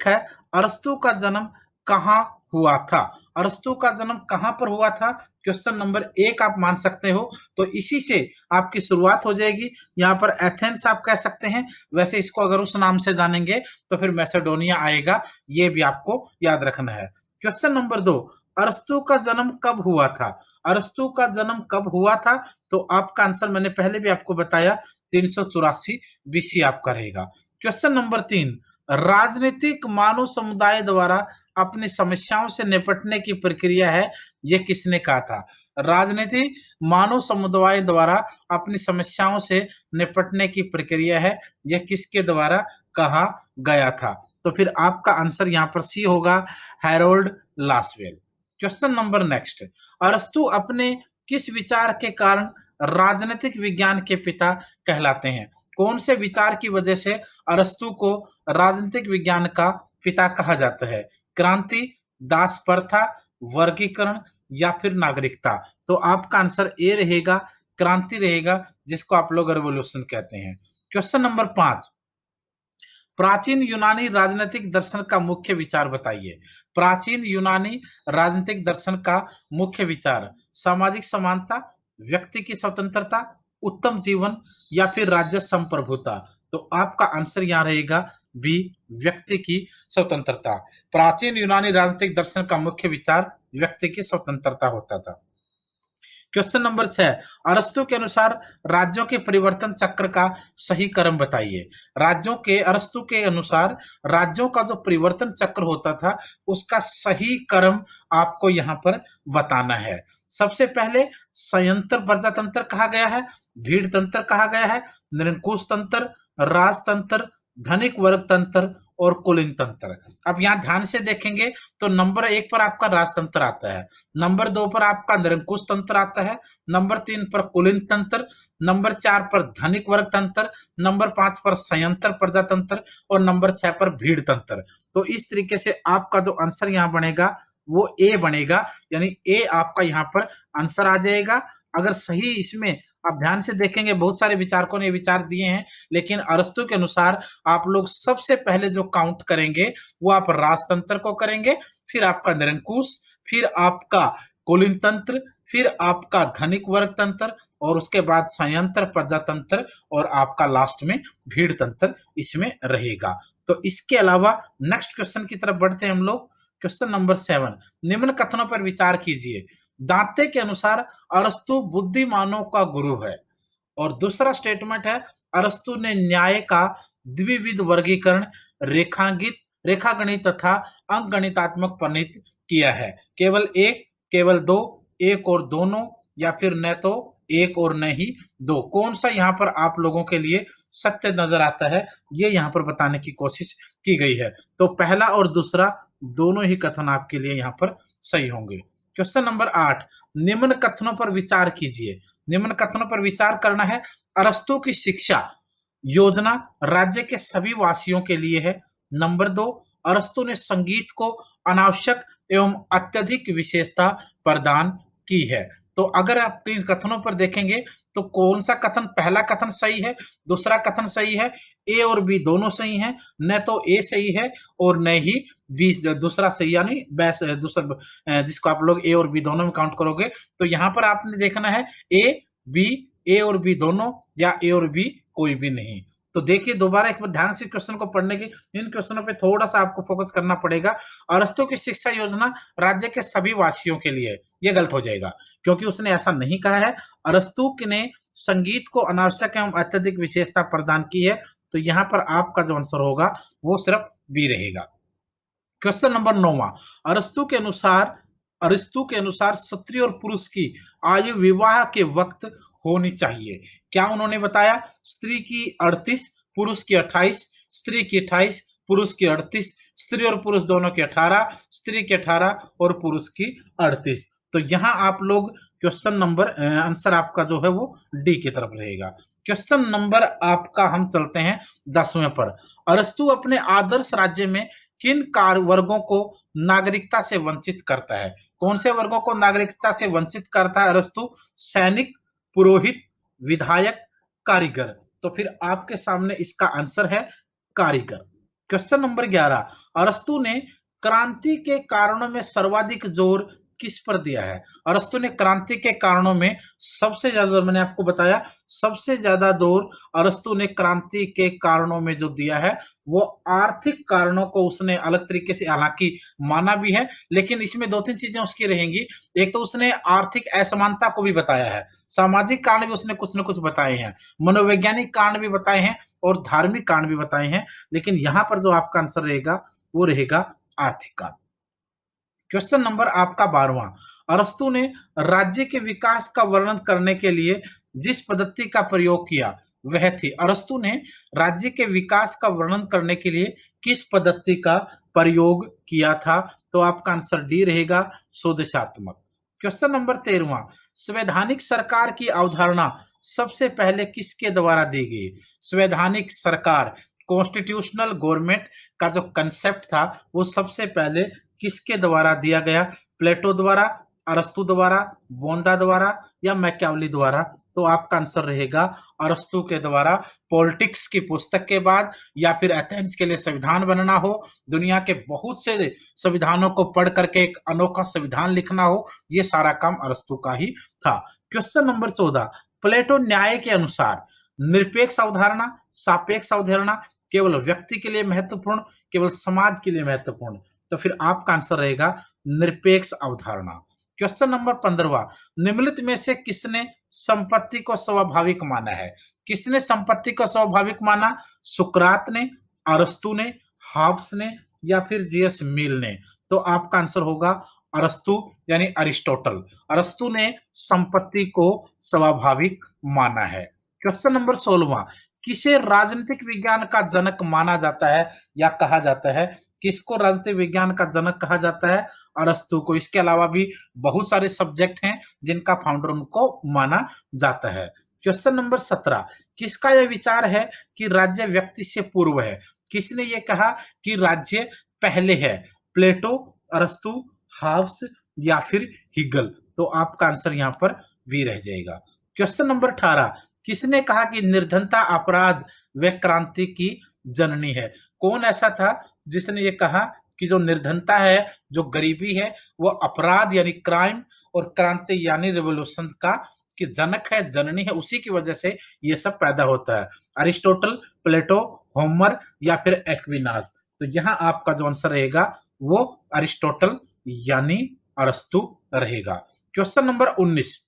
एक है अरस्तु का जन्म कहाँ हुआ था। अरस्तु का जन्म कहाँ पर हुआ था? क्वेश्चन नंबर 1 आप मान सकते हो। तो इसी से आपकी शुरुआत हो जाएगी। यहाँ पर एथेंस आप कह सकते हैं, वैसे इसको अगर उस नाम से जानेंगे तो फिर मैसेडोनिया आएगा, ये भी आपको याद रखना है। क्वेश्चन नंबर 2, अरस्तु का जन्म कब हुआ था? अरस्तु का जन्म कब हुआ था? तो आपका आंसर मैंने पहले भी आपको बताया 384 बीसी आपका रहेगा। क्वेश्चन नंबर 3, राजनीतिक मानव समुदाय द्वारा अपनी समस्याओं से निपटने की प्रक्रिया है, ये किसने कहा था? राजनीति मानव समुदाय द्वारा अपनी समस्याओं से निपटने की प्रक्रिया है, यह किसके द्वारा कहा गया था? तो फिर आपका आंसर यहाँ पर सी होगा, Harold Lasswell. Question number next, अरस्तु अपने किस विचार के कारण राजनीतिक विज्ञान के पिता कहलाते हैं? कौन से विचार की वजह से अरस्तु को राजनीतिक विज्ञान का पिता कहा जाता है? क्रांति, दास प्रथा, वर्गीकरण या फिर नागरिकता? तो आपका आंसर ए रहेगा, क्रांति रहेगा, जिसको आप लोग रिवॉल्यूशन कहते हैं। क्वेश्चन नंबर 5, प्राचीन यूनानी राजनीतिक दर्शन का मुख्य विचार बताइए। प्राचीन यूनानी राजनीतिक दर्शन का मुख्य विचार सामाजिक समानता, व्यक्ति की स्वतंत्रता, उत्तम जीवन या फिर राज्य संप्रभुता? तो आपका आंसर यहाँ रहेगा बी, व्यक्ति की स्वतंत्रता। प्राचीन यूनानी राजनीतिक दर्शन का मुख्य विचार व्यक्ति की स्वतंत्रता होता था। क्वेश्चन नंबर 6, अरस्तु के अनुसार राज्यों के परिवर्तन चक्र का सही क्रम बताइए। राज्यों के अरस्तु के अनुसार राज्यों का जो परिवर्तन चक्र होता था उसका सही क्रम आपको यहाँ पर बताना है। सबसे पहले संयंत्र प्रजातंत्र कहा गया है, भीड़ तंत्र कहा गया है, निरंकुश तंत्र, राजतंत्र, धनिक वर्ग तंत्र और कुलीन तंत्र। अब यहाँ ध्यान से देखेंगे तो नंबर 1 पर आपका राजतंत्र आता है, नंबर 2 पर आपका निरंकुश तंत्र आता है, नंबर 3 पर कुलीन तंत्र, नंबर 4 पर धनिक वर्ग तंत्र, नंबर 5 पर संयंत्र प्रजातंत्र और नंबर 6 पर भीड़ तंत्र। तो इस तरीके से आपका जो आंसर यहाँ बनेगा वो ए बनेगा, यानी ए आपका यहाँ पर आंसर आ जाएगा। अगर सही इसमें आप ध्यान से देखेंगे बहुत सारे विचारकों ने विचार दिए हैं, लेकिन अरस्तु के अनुसार आप लोग सबसे पहले जो काउंट करेंगे वो आप राजतंत्र को करेंगे, फिर आपका निरंकुश, फिर आपका कुलीन तंत्र, फिर आपका धनिक वर्ग तंत्र और उसके बाद संयंत्र प्रजातंत्र और आपका लास्ट में भीड़ तंत्र इसमें रहेगा। तो इसके अलावा नेक्स्ट क्वेश्चन की तरफ बढ़ते हैं हम लोग। क्वेश्चन नंबर 7, निम्न कथनों पर विचार कीजिए। दांते के अनुसार अरस्तु बुद्धिमानों का गुरु है, और दूसरा स्टेटमेंट है अरस्तु ने न्याय का द्विविध वर्गीकरण रेखांकित रेखागणित तथा अंकगणितात्मक प्रणीत किया है। केवल एक, केवल दो, एक और दोनों या फिर न तो एक और न ही दो? कौन सा यहाँ पर आप लोगों के लिए सत्य नजर आता है, ये यहाँ पर बताने की कोशिश की गई है। तो पहला और दूसरा दोनों ही कथन आपके लिए यहाँ पर सही होंगे। क्वेश्चन नंबर 8, निम्न कथनों पर विचार कीजिए। निम्न कथनों पर विचार करना है। अरस्तु की शिक्षा योजना राज्य के सभी वासियों के लिए है। नंबर 2, अरस्तु ने संगीत को अनावश्यक एवं अत्यधिक विशेषता प्रदान की है। तो अगर आप तीन कथनों पर देखेंगे तो कौन सा कथन, पहला कथन सही है, दूसरा कथन सही है, ए और बी दोनों सही हैं। न तो ए सही है और न ही बी दूसरा सही, यानी बैस दूसरा जिसको आप लोग ए और बी दोनों में काउंट करोगे। तो यहाँ पर आपने देखना है ए और बी दोनों या ए और बी कोई भी नहीं। तो देखिए दोबारा एक बार ध्यान से क्वेश्चन को पढ़ने की, इन क्वेश्चनों पे थोड़ा सा आपको फोकस करना पड़ेगा। अरस्तु की शिक्षा योजना राज्य के सभी वासियों के लिए, ये गलत हो जाएगा क्योंकि उसने ऐसा नहीं कहा है। अरस्तु ने संगीत को अनावश्यक एवं अत्यधिक विशेषता प्रदान की है। तो यहाँ पर आपका जो आंसर होगा वो सिर्फ बी रहेगा। क्वेश्चन नंबर 9, अरस्तु के अनुसार स्त्री और पुरुष की आयु विवाह के वक्त होनी चाहिए। क्या उन्होंने बताया? स्त्री की 38, पुरुष की 28, स्त्री की 28, पुरुष की 38, स्त्री और पुरुष दोनों की 18, स्त्री की 18 और पुरुष की 38। तो यहाँ आप लोग क्वेश्चन नंबर आंसर आपका जो है वो डी की तरफ रहेगा। क्वेश्चन नंबर आपका हम चलते हैं 10वें पर। अरस्तु अपने आदर्श राज्य में किन कार्य वर्गों को नागरिकता से वंचित करता है? कौन से वर्गों को नागरिकता से वंचित करता है अरस्तु? सैनिक, पुरोहित, विधायक, कारीगर। तो फिर आपके सामने इसका आंसर है कारीगर। क्वेश्चन नंबर 11, अरस्तु ने क्रांति के कारणों में सर्वाधिक जोर किस पर दिया है? अरस्तु ने क्रांति के कारणों में सबसे ज्यादा, मैंने आपको बताया, सबसे ज्यादा जोर अरस्तु ने क्रांति के कारणों में जो दिया है वो आर्थिक कारणों को उसने अलग तरीके से हालांकि माना भी है, लेकिन इसमें दो तीन चीजें उसकी रहेंगी। एक तो उसने आर्थिक असमानता को भी बताया है, सामाजिक कारण भी उसने कुछ न कुछ बताए हैं, मनोवैज्ञानिक कारण भी बताए हैं और धार्मिक कारण भी बताए हैं, लेकिन यहां पर जो आपका आंसर रहेगा वो रहेगा आर्थिक कारण। क्वेश्चन नंबर आपका 12वां, अरस्तु ने राज्य के विकास का वर्णन करने के लिए जिस पद्धति का प्रयोग किया वह थी। अरस्तु ने राज्य के विकास का वर्णन करने के लिए किस पद्धति का प्रयोग किया था? तो आपका आंसर डी रहेगा, स्वदेशात्मक। क्वेश्चन नंबर 13वां, संवैधानिक सरकार की अवधारणा सबसे पहले किसके द्वारा दी गई? संवैधानिक सरकार, कॉन्स्टिट्यूशनल गवर्नमेंट का जो कंसेप्ट था वो सबसे पहले किसके द्वारा दिया गया? प्लेटो द्वारा, अरस्तु द्वारा, बोंदा द्वारा या मैकियावेली द्वारा? तो आपका आंसर रहेगा अरस्तु के द्वारा। पॉलिटिक्स की पुस्तक के बाद या फिर एथेंस के लिए संविधान बनना हो, दुनिया के बहुत से संविधानों को पढ़ करके एक अनोखा संविधान लिखना हो, ये सारा काम अरस्तु का ही था। क्वेश्चन नंबर 14, प्लेटो न्याय के अनुसार निरपेक्ष अवधारणा, सापेक्ष अवधारणा, केवल व्यक्ति के लिए महत्वपूर्ण, केवल समाज के लिए महत्वपूर्ण? तो फिर आपका आंसर रहेगा निरपेक्ष अवधारणा। क्वेश्चन नंबर 15वां, निम्नलिखित में से किसने संपत्ति को स्वाभाविक माना है? किसने संपत्ति को स्वाभाविक माना? सुकरात ने, अरस्तु ने, हाब्स ने या फिर जीएस मिल ने? तो आपका आंसर होगा अरस्तु यानी अरिस्टोटल। अरस्तु ने संपत्ति को स्वाभाविक माना है। क्वेश्चन नंबर 16वां, किसे राजनीतिक विज्ञान का जनक माना जाता है या कहा जाता है? किसको राजनीतिक विज्ञान का जनक कहा जाता है? अरस्तु को। इसके अलावा भी बहुत सारे सब्जेक्ट हैं जिनका फाउंडर उनको माना जाता है। क्वेश्चन नंबर 17, किसका यह विचार है कि राज्य व्यक्ति से पूर्व है? किसने ये कहा कि राज्य पहले है? प्लेटो, अरस्तु, हाब्स या फिर हिगल? तो आपका आंसर यहाँ पर बी रह जाएगा। क्वेश्चन नंबर 18, किसने कहा कि निर्धनता अपराध व क्रांति की जननी है? कौन ऐसा था जिसने ये कहा कि जो निर्धनता है, जो गरीबी है, वो अपराध यानी क्राइम और क्रांति यानी रिवॉल्यूशन का कि जनक है, जननी है, उसी की वजह से ये सब पैदा होता है? अरिस्टोटल, प्लेटो, होमर या फिर एक्विनास? तो यहाँ आपका जो आंसर रहेगा वो अरिस्टोटल यानी अरस्तु रहेगा। क्वेश्चन नंबर 19,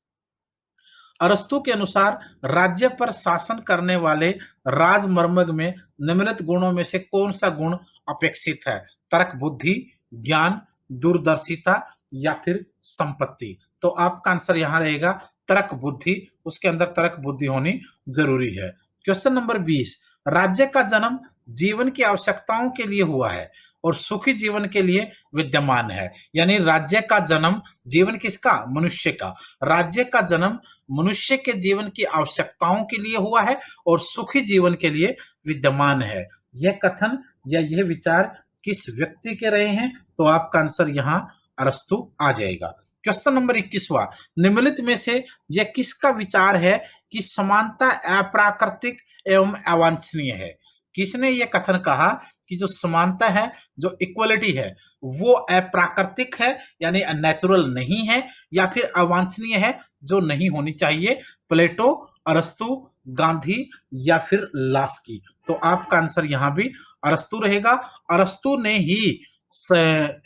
अरस्तु के अनुसार राज्य पर शासन करने वाले राजमर्मज्ञ में निम्नलिखित गुणों में से कौन सा गुण अपेक्षित है? तर्क बुद्धि, ज्ञान, दूरदर्शिता या फिर संपत्ति? तो आपका आंसर यहाँ रहेगा तर्क बुद्धि, उसके अंदर तर्क बुद्धि होनी जरूरी है। क्वेश्चन नंबर 20, राज्य का जन्म जीवन की आवश्यकताओं के लिए हुआ है और सुखी जीवन के लिए विद्यमान है। यानी राज्य का जन्म जीवन किसका? मनुष्य का। राज्य का जन्म मनुष्य के जीवन की आवश्यकताओं के लिए हुआ है और सुखी जीवन के लिए विद्यमान है। यह कथन या यह विचार किस व्यक्ति के रहे हैं? तो आपका आंसर यहाँ अरस्तु आ जाएगा। क्वेश्चन नंबर 21वां, निम्नलिखित में से यह किसका विचार है कि समानता अप्राकृतिक एवं अवांछनीय है? किसने यह कथन कहा कि जो समानता है, जो इक्वलिटी है, वो अप्राकृतिक है यानी अननेचुरल नहीं है या फिर अवांछनीय है, जो नहीं होनी चाहिए? प्लेटो, अरस्तु, गांधी या फिर लास्की? तो आपका आंसर यहाँ भी अरस्तु रहेगा। अरस्तु ने ही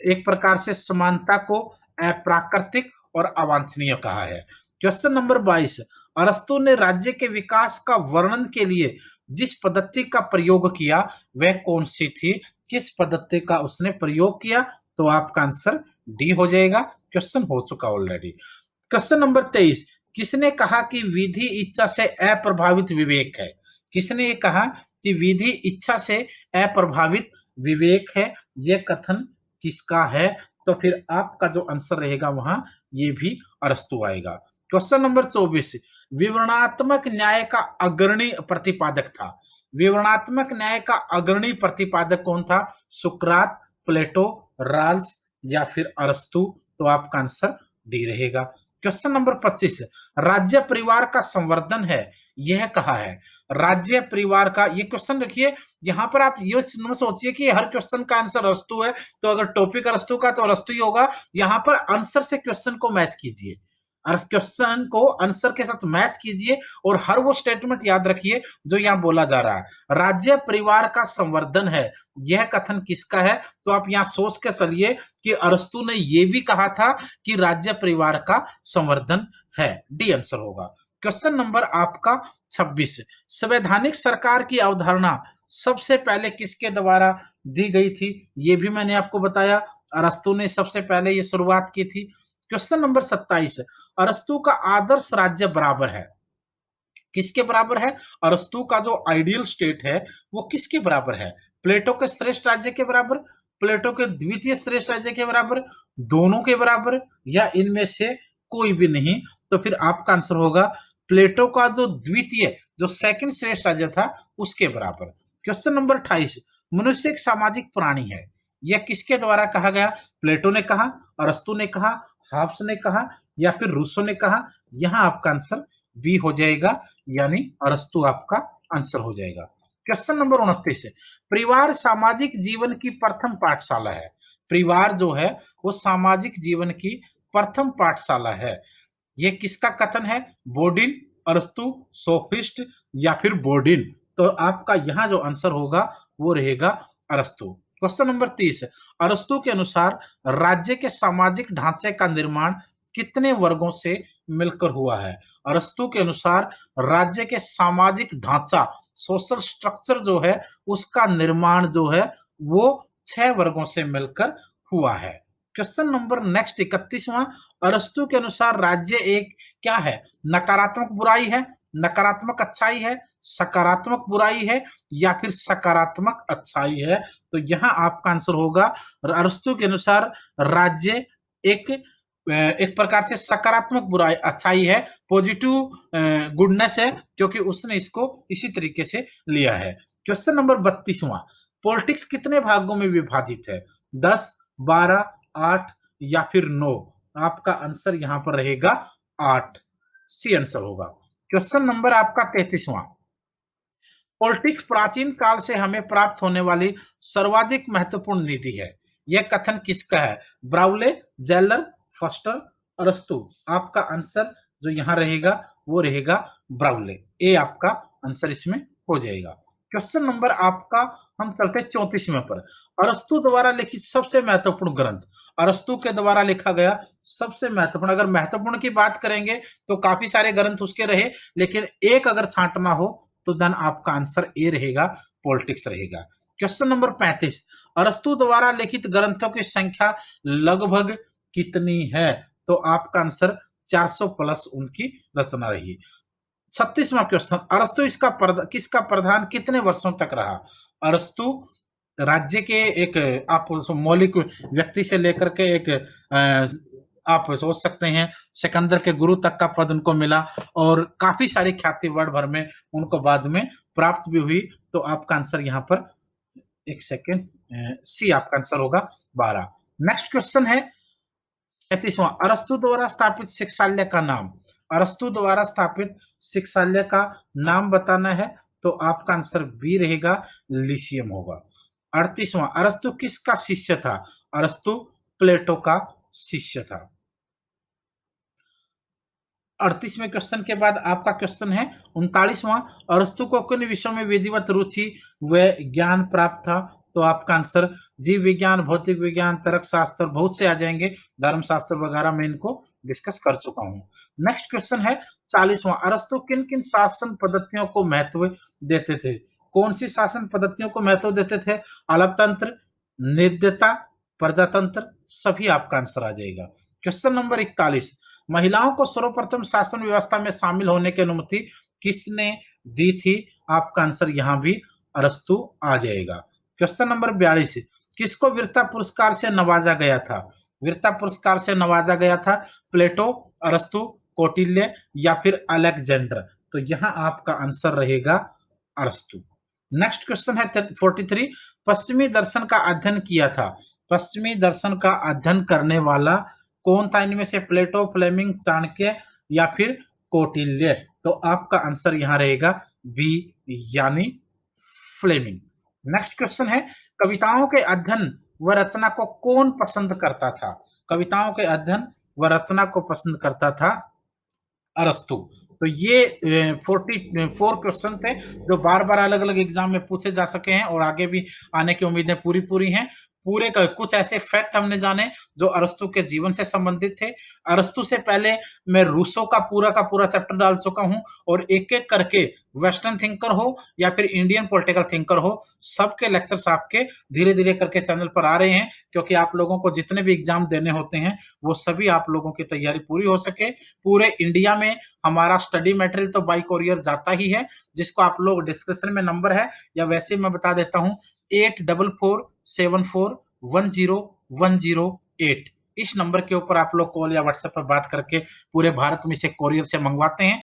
एक प्रकार से समानता को अप्राकृतिक और अवांछनीय कहा है। क्वेश्चन नंबर 22, अरस्तु ने राज्य के विकास का वर्णन के लिए जिस पद्धति का प्रयोग किया वह कौन सी थी? किस पद्धति का उसने प्रयोग किया? तो आपका आंसर डी हो जाएगा। क्वेश्चन हो चुका ऑलरेडी। क्वेश्चन नंबर 23, किसने कहा कि विधि इच्छा से अप्रभावित विवेक है? किसने ये कहा कि विधि इच्छा से अप्रभावित विवेक है? यह कथन किसका है? तो फिर आपका जो आंसर रहेगा वहां ये भी अरस्तु आएगा। क्वेश्चन नंबर 24, विवरणात्मक न्याय का अग्रणी प्रतिपादक था। विवरणात्मक न्याय का अग्रणी प्रतिपादक कौन था? सुकरात, प्लेटो, राल्स या फिर अरस्तु? तो आपका आंसर डी रहेगा। क्वेश्चन नंबर 25, राज्य परिवार का संवर्धन है, यह कहा है। राज्य परिवार का, ये क्वेश्चन रखिए, यहाँ पर आप ये न सोचिए कि हर क्वेश्चन का आंसर अरस्तु है, तो अगर टॉपिक अरस्तु का तो अरस्तु ही होगा। यहाँ पर आंसर से क्वेश्चन को मैच कीजिए, क्वेश्चन को आंसर के साथ मैच कीजिए और हर वो स्टेटमेंट याद रखिए जो यहाँ बोला जा रहा है। राज्य परिवार का संवर्धन है, यह कथन किसका है? तो आप यहाँ सोच के चलिए कि अरस्तु ने ये भी कहा था कि राज्य परिवार का संवर्धन है। डी आंसर होगा। क्वेश्चन नंबर आपका 26, संवैधानिक सरकार की अवधारणा सबसे पहले किसके द्वारा दी गई थी? ये भी मैंने आपको बताया, अरस्तु ने सबसे पहले ये शुरुआत की थी। क्वेश्चन नंबर 27, अरस्तु का आदर्श राज्य बराबर है, किसके बराबर है? अरस्तु का जो आइडियल स्टेट है वो किसके बराबर है? प्लेटो के श्रेष्ठ राज्य के बराबर, प्लेटो के द्वितीय श्रेष्ठ राज्य के बराबर, दोनों के बराबर, या इनमें से कोई भी नहीं? तो फिर आपका आंसर होगा प्लेटो का जो द्वितीय, जो सेकंड श्रेष्ठ राज्य था उसके बराबर। क्वेश्चन नंबर 28, मनुष्य एक सामाजिक प्राणी है, यह किसके द्वारा कहा गया? प्लेटो ने कहा, अरस्तु ने कहा, हाब्स ने कहा, या फिर रूसो ने कहा? यहां आपका आंसर बी हो जाएगा, यानी अरस्तु आपका आंसर हो जाएगा। क्वेश्चन नंबर 29, परिवार सामाजिक जीवन की प्रथम पाठशाला है। परिवार जो है वो सामाजिक जीवन की प्रथम पाठशाला है, ये किसका कथन है? बोर्डिन, अरस्तु, सोफिस्ट, या फिर बोर्डिन? तो आपका यहाँ जो आंसर होगा वो रहेगा अरस्तु। क्वेश्चन नंबर 30, अरस्तु के अनुसार राज्य के सामाजिक ढांचे का निर्माण कितने वर्गों से मिलकर हुआ है? अरस्तु के अनुसार राज्य के सामाजिक ढांचा, सोशल स्ट्रक्चर जो है उसका निर्माण जो है वो 6 वर्गों से मिलकर हुआ है। क्वेश्चन नंबर नेक्स्ट 31वां, अरस्तु के अनुसार राज्य एक क्या है? नकारात्मक बुराई है, नकारात्मक अच्छाई है, सकारात्मक बुराई है, या फिर सकारात्मक अच्छाई है? तो यहाँ आपका आंसर होगा अरस्तु के अनुसार राज्य एक एक प्रकार से सकारात्मक बुराई अच्छाई है, पॉजिटिव गुडनेस है, क्योंकि उसने इसको इसी तरीके से लिया है। क्वेश्चन नंबर 32वां, पॉलिटिक्स कितने भागों में विभाजित है? 10, 12, 8 या फिर 9? आपका आंसर यहां पर रहेगा 8, सी आंसर होगा। क्वेश्चन नंबर आपका 33वां, पॉलिटिक्स प्राचीन काल से हमें प्राप्त होने वाली सर्वाधिक महत्वपूर्ण निधि है, यह कथन किसका है? ब्राउले, जेलर, फस्टर, अरस्तु? आपका आंसर जो यहां रहेगा वो रहेगा ब्राउले, ए आपका आंसर इसमें हो जाएगा। क्वेश्चन नंबर आपका हम चलते हैं 34वें पर, अरस्तु द्वारा लिखित सबसे महत्वपूर्ण ग्रंथ, अरस्तु के द्वारा लिखा गया सबसे महत्वपूर्ण, अगर महत्वपूर्ण की बात करेंगे तो काफी सारे ग्रंथ उसके रहे, लेकिन एक अगर छांटना हो तो देन आपका आंसर ए रहेगा, पॉलिटिक्स रहेगा। क्वेश्चन नंबर 35, अरस्तु द्वारा लिखित ग्रंथों की संख्या लगभग कितनी है? तो आपका आंसर 400 प्लस उनकी रचना रही। 36वां क्वेश्चन, अरस्तु किसका प्रधान कितने वर्षों तक रहा? अरस्तु राज्य के एक आप मौलिक व्यक्ति से लेकर के एक आप सोच सकते हैं सिकंदर के गुरु तक का पद उनको मिला, और काफी सारी ख्याति वर्ल्ड भर में उनको बाद में प्राप्त भी हुई। तो आपका आंसर यहाँ पर एक सेकेंड, सी आपका आंसर होगा 12। नेक्स्ट क्वेश्चन है 37वां, अरस्तु द्वारा स्थापित शिक्षालय का नाम, अरस्तु द्वारा स्थापित शिक्षालय का नाम बताना है, तो आपका आंसर बी रहेगा, लिशियम होगा। 38वां, अरस्तु किसका शिष्य था? अरस्तु प्लेटो का शिष्य था। 38वें क्वेश्चन के बाद आपका क्वेश्चन है 39वां, अरस्तु को किन विषयों में विधिवत रुचि व ज्ञान प्राप्त था? तो आपका आंसर जीव विज्ञान, भौतिक विज्ञान, तर्क शास्त्र, बहुत से आ जाएंगे, धर्मशास्त्र वगैरह में इनको डिस्कस कर चुका हूं। नेक्स्ट क्वेश्चन है 40वां, अरस्तु किन किन शासन पद्धतियों को महत्व देते थे? कौन सी शासन पद्धतियों को महत्व देते थे? अलपतंत्र, नित्यता, प्रजातंत्र, सभी आपका आंसर आ जाएगा। क्वेश्चन नंबर 41, महिलाओं को सर्वप्रथम शासन व्यवस्था में शामिल होने की अनुमति किसने दी थी? आपका आंसर यहां भी अरस्तु आ जाएगा। क्वेश्चन नंबर 42, किसको वीरता पुरस्कार से नवाजा गया था? वीरता पुरस्कार से नवाजा गया था प्लेटो, अरस्तु, कौटिल्य, या फिर अलेक्जेंडर? तो यहां आपका आंसर रहेगा अरस्तु। नेक्स्ट क्वेश्चन है 43, पश्चिमी दर्शन का अध्ययन किया था, पश्चिमी दर्शन का अध्ययन करने वाला कौन था इनमें से प्लेटो, फ्लेमिंग, चाणक्य या फिर कौटिल्य? तो आपका आंसर यहाँ रहेगा बी यानी फ्लेमिंग। नेक्स्ट क्वेश्चन है, कविताओं के अध्ययन व रचना को कौन पसंद करता था? कविताओं के अध्ययन व रचना को पसंद करता था अरस्तु। तो ये 44 क्वेश्चन थे जो बार-बार अलग-अलग एग्जाम में पूछे जा सके हैं और आगे भी आने की उम्मीदें पूरी-पूरी हैं। पूरे का कुछ ऐसे फैक्ट हमने जाने जो अरस्तु के जीवन से संबंधित थे। अरस्तु से पहले मैं रूसो का पूरा चैप्टर डाल चुका हूँ और एक-एक करके वेस्टर्न थिंकर हो या फिर इंडियन पॉलिटिकल थिंकर हो, सबके लेक्चर्स आपके धीरे-धीरे करके चैनल पर आ रहे हैं क्योंकि आप लोगों को जितने भी एग्जाम देने होते हैं, वो सभी आप लोगों की तैयारी पूरी हो सके। पूरे इंडिया में हमारा स्टडी मटेरियल तो बाय कोरियर जाता ही है, जिसको आप लोग डिस्क्रिप्शन में नंबर है या वैसे मैं बता देता हूँ 8447410108 इस नंबर के ऊपर आप लोग कॉल या व्हाट्सएप पर बात करके पूरे भारत में इसे कोरियर से मंगवाते हैं।